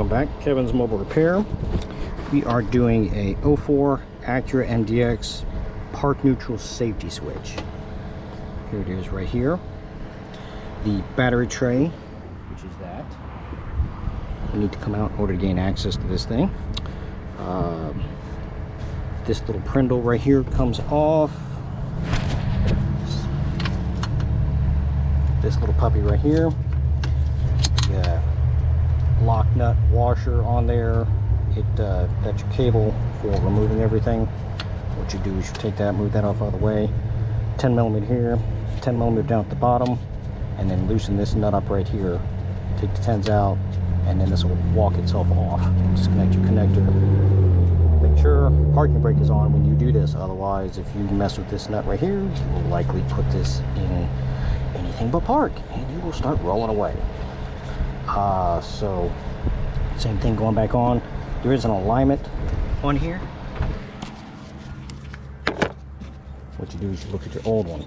Welcome back, Kevin's Mobile Repair. We are doing a 04 Acura MDX park neutral safety switch. Here it is right here. The battery tray, which is that. We need to come out in order to gain access to this thing. This little prindle right here comes off. This little puppy right here. Yeah. Lock nut washer on there. That's your cable for removing everything. What you do is you take that, move that off out of the way. 10 millimeter here, 10 millimeter down at the bottom, and then loosen this nut up right here. Take the 10s out, and then this will walk itself off. Disconnect your connector. Make sure parking brake is on when you do this. Otherwise, if you mess with this nut right here, you will likely put this in anything but park, and you will start rolling away. So same thing going back on. There is an alignment on here. What you do is you look at your old one.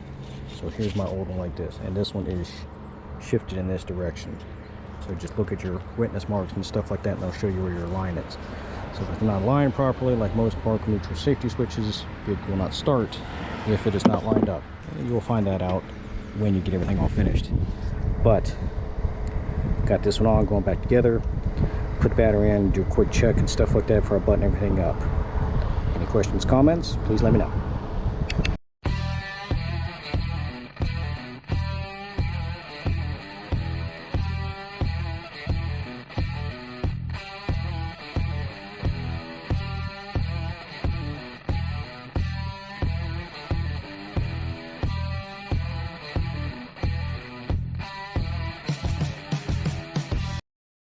So here's my old one like this, and this one is shifted in this direction. So just look at your witness marks and stuff like that, and they'll show you where your line is. So if it's not aligned properly, like most park neutral safety switches, it will not start if it is not lined up. And you will find that out when you get everything all finished. But got this one on, going back together, put the battery in, do a quick check and stuff like that before I button everything up. Any questions, comments, please let me know.